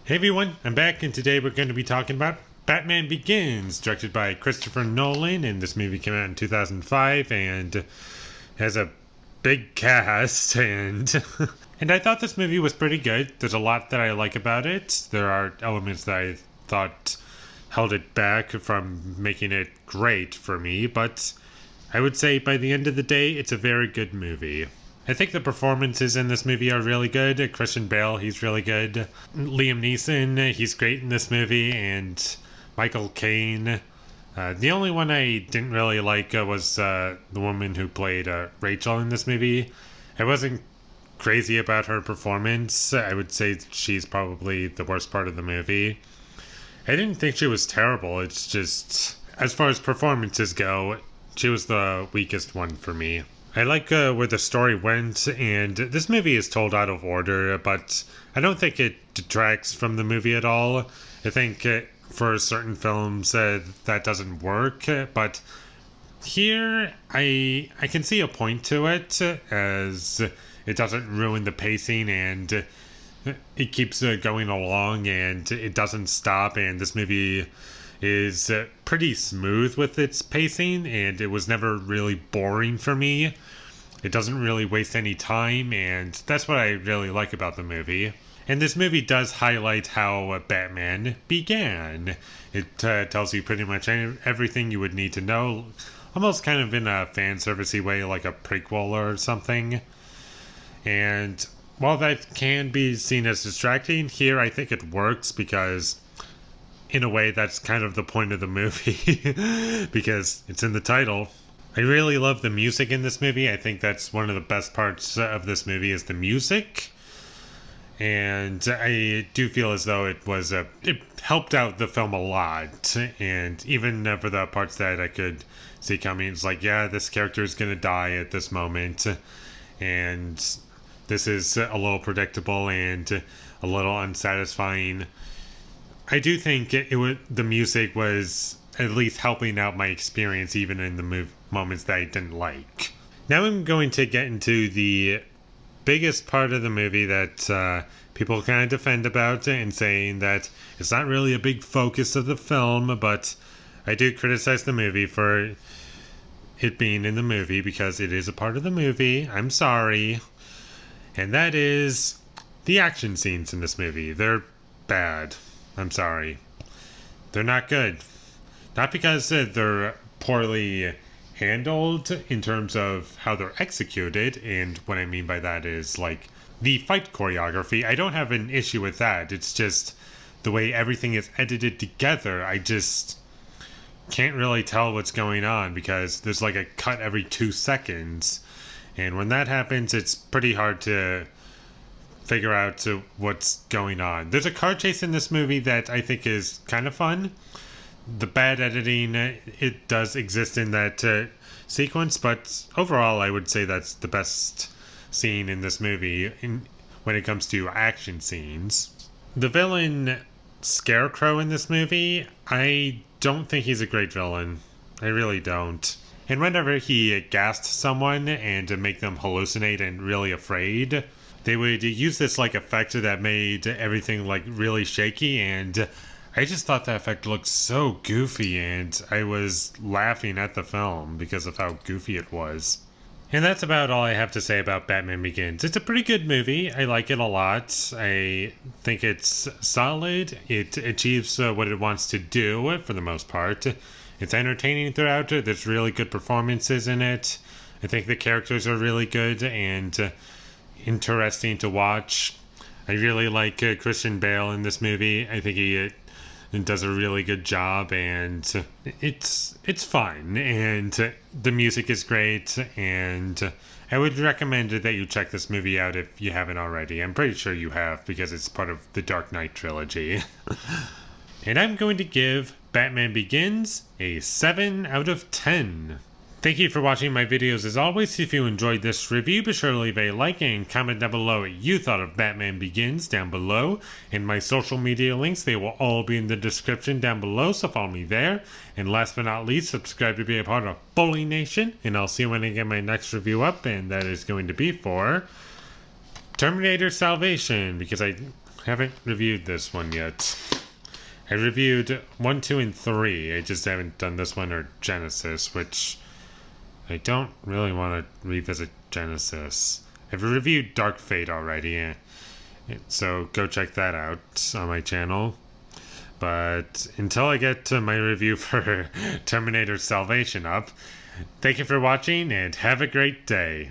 Hey everyone, I'm back, and today we're going to be talking about Batman Begins, directed by Christopher Nolan, and this movie came out in 2005 and has a big cast, and and I thought this movie was pretty good. There's a lot that I like about it. There are elements that I thought held it back from making it great for me, but I would say by the end of the day, it's a very good movie. I think the performances in this movie are really good. Christian Bale, he's really good. Liam Neeson, he's great in this movie. And Michael Caine. The only one I didn't really like was the woman who played Rachel in this movie. I wasn't crazy about her performance. I would say she's probably the worst part of the movie. I didn't think she was terrible. It's just, as far as performances go, she was the weakest one for me. I like where the story went, and this movie is told out of order, but I don't think it detracts from the movie at all. I think for certain films that doesn't work, but here I can see a point to it, as it doesn't ruin the pacing, and it keeps going along, and it doesn't stop, and this movie is pretty smooth with its pacing, and it was never really boring for me. It doesn't really waste any time, and that's what I really like about the movie. And this movie does highlight how Batman began. It tells you pretty much everything you would need to know, almost kind of in a fan servicey way, like a prequel or something. And while that can be seen as distracting, here I think it works because in a way that's kind of the point of the movie because it's in the title. I really love the music in this movie. I think that's one of the best parts of this movie is the music. And I do feel as though it helped out the film a lot. And even for the parts that I could see coming, it's like, yeah, this character is going to die at this moment. And this is a little predictable and a little unsatisfying. I do think the music was at least helping out my experience even in the moments that I didn't like. Now I'm going to get into the biggest part of the movie that people kind of defend about and saying that it's not really a big focus of the film, but I do criticize the movie for it being in the movie because it is a part of the movie. I'm sorry. And that is the action scenes in this movie. They're bad. I'm sorry. They're not good. Not because they're poorly handled in terms of how they're executed, and what I mean by that is like the fight choreography. I don't have an issue with that. It's just the way everything is edited together. I just can't really tell what's going on because there's like a cut every 2 seconds, and when that happens, it's pretty hard to figure out what's going on. There's a car chase in this movie that I think is kind of fun. The bad editing, it does exist in that sequence, but overall I would say that's the best scene in this movie when it comes to action scenes. The villain Scarecrow in this movie, I don't think he's a great villain. I really don't. And whenever he gassed someone and to make them hallucinate and really afraid, they would use this like effect that made everything like really shaky, and I just thought that effect looked so goofy, and I was laughing at the film because of how goofy it was. And that's about all I have to say about Batman Begins. It's a pretty good movie. I like it a lot. I think it's solid. It achieves what it wants to do for the most part. It's entertaining throughout. There's really good performances in it. I think the characters are really good and interesting to watch. I really like Christian Bale in this movie. I think he does a really good job, and it's fun, and the music is great, and I would recommend that you check this movie out if you haven't already. I'm pretty sure you have because it's part of the Dark Knight trilogy. And I'm going to give Batman Begins a 7 out of 10. Thank you for watching my videos as always. If you enjoyed this review, be sure to leave a like and comment down below what you thought of Batman Begins down below. And my social media links, they will all be in the description down below, so follow me there. And last but not least, subscribe to be a part of Foley Nation. And I'll see you when I get my next review up, and that is going to be for Terminator Salvation, because I haven't reviewed this one yet. I reviewed 1, 2, and 3. I just haven't done this one or Genesis, which I don't really want to revisit Genesis. I've reviewed Dark Fate already, so go check that out on my channel. But until I get to my review for Terminator Salvation up, thank you for watching and have a great day.